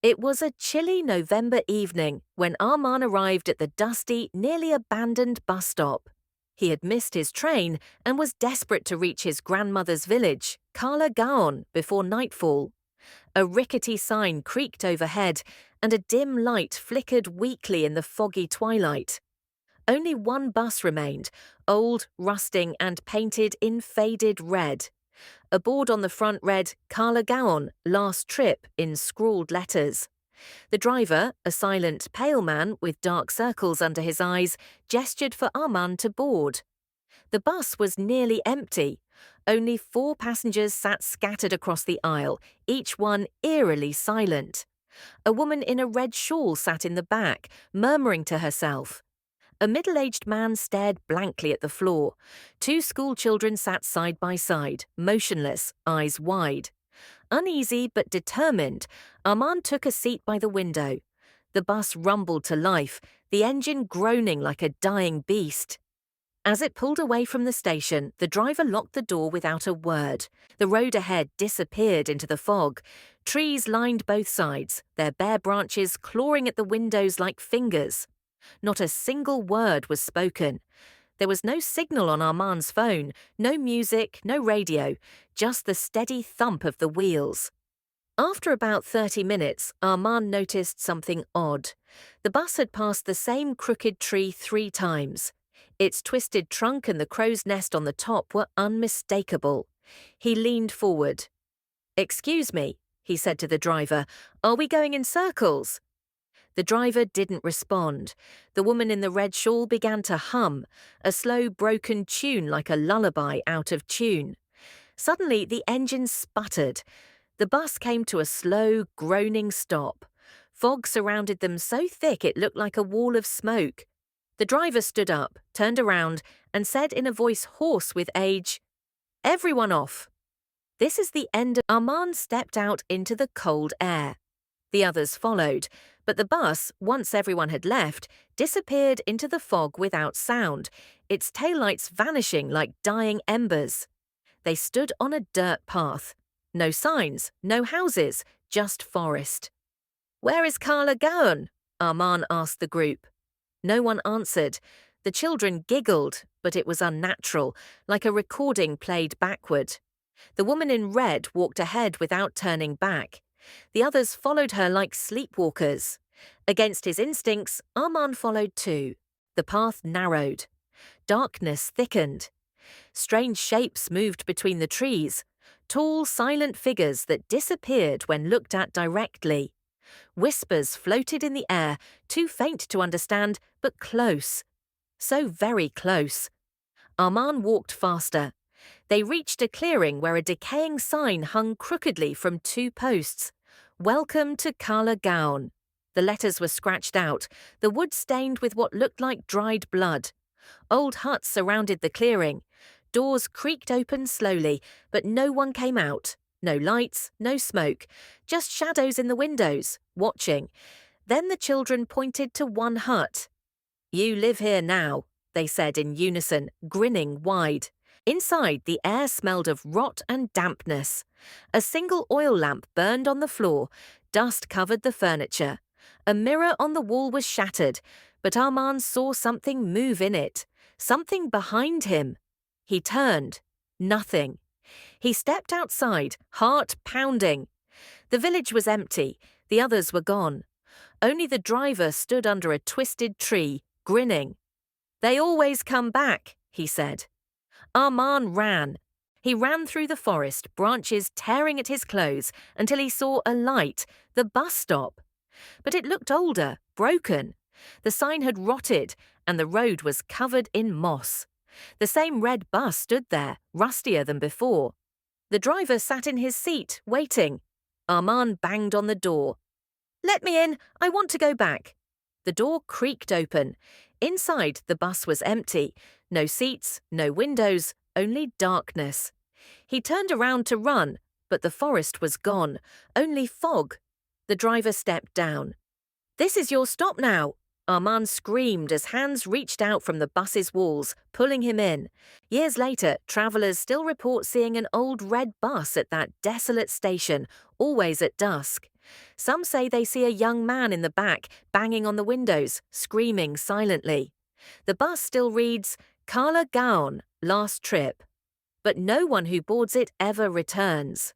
It was a chilly November evening when Armaan arrived at the dusty, nearly abandoned bus stop. He had missed his train and was desperate to reach his grandmother's village, Kaala Gaon, before nightfall. A rickety sign creaked overhead, and a dim light flickered weakly in the foggy twilight. Only one bus remained, old, rusting, and painted in faded red. A board on the front read, Kaala Gaon, last trip, in scrawled letters. The driver, a silent, pale man with dark circles under his eyes, gestured for Armaan to board. The bus was nearly empty. Only 4 passengers sat scattered across the aisle, each one eerily silent. A woman in a red shawl sat in the back, murmuring to herself. A middle-aged man stared blankly at the floor. 2 schoolchildren sat side by side, motionless, eyes wide. Uneasy but determined, Armaan took a seat by the window. The bus rumbled to life, the engine groaning like a dying beast. As it pulled away from the station, the driver locked the door without a word. The road ahead disappeared into the fog. Trees lined both sides, their bare branches clawing at the windows like fingers. Not a single word was spoken. There was no signal on Armaan's phone, no music, no radio, just the steady thump of the wheels. After about 30 minutes, Armaan noticed something odd. The bus had passed the same crooked tree 3 times. Its twisted trunk and the crow's nest on the top were unmistakable. He leaned forward. "Excuse me," he said to the driver, "are we going in circles?" The driver didn't respond. The woman in the red shawl began to hum, a slow, broken tune like a lullaby out of tune. Suddenly, the engine sputtered. The bus came to a slow, groaning stop. Fog surrounded them so thick it looked like a wall of smoke. The driver stood up, turned around, and said in a voice hoarse with age, "Everyone off." "This is the end." Armaan stepped out into the cold air. The others followed, but the bus, once everyone had left, disappeared into the fog without sound, its taillights vanishing like dying embers. They stood on a dirt path. No signs, no houses, just forest. "Where is Kaala Gaon?" Armaan asked the group. No one answered. The children giggled, but it was unnatural, like a recording played backward. The woman in red walked ahead without turning back. The others followed her like sleepwalkers. Against his instincts, Armaan followed too. The path narrowed. Darkness thickened. Strange shapes moved between the trees, tall, silent figures that disappeared when looked at directly. Whispers floated in the air, too faint to understand, but close. So very close. Armaan walked faster. They reached a clearing where a decaying sign hung crookedly from 2 posts. "Welcome to Kaala Gaon." The letters were scratched out, the wood stained with what looked like dried blood. Old huts surrounded the clearing. Doors creaked open slowly, but no one came out. No lights, no smoke, just shadows in the windows, watching. Then the children pointed to one hut. "You live here now," they said in unison, grinning wide. Inside, the air smelled of rot and dampness. A single oil lamp burned on the floor. Dust covered the furniture. A mirror on the wall was shattered, but Armaan saw something move in it. Something behind him. He turned. Nothing. He stepped outside, heart pounding. The village was empty. The others were gone. Only the driver stood under a twisted tree, grinning. "They always come back," he said. Armaan ran. He ran through the forest, branches tearing at his clothes, until he saw a light, the bus stop. But it looked older, broken. The sign had rotted, and the road was covered in moss. The same red bus stood there, rustier than before. The driver sat in his seat, waiting. Armaan banged on the door. "Let me in, I want to go back." The door creaked open. Inside, the bus was empty. No seats, no windows, only darkness. He turned around to run, but the forest was gone, only fog. The driver stepped down. "This is your stop now," Armaan screamed as hands reached out from the bus's walls, pulling him in. Years later, travellers still report seeing an old red bus at that desolate station, always at dusk. Some say they see a young man in the back banging on the windows, screaming silently. The bus still reads, Kaala Gaon, last trip. But no one who boards it ever returns.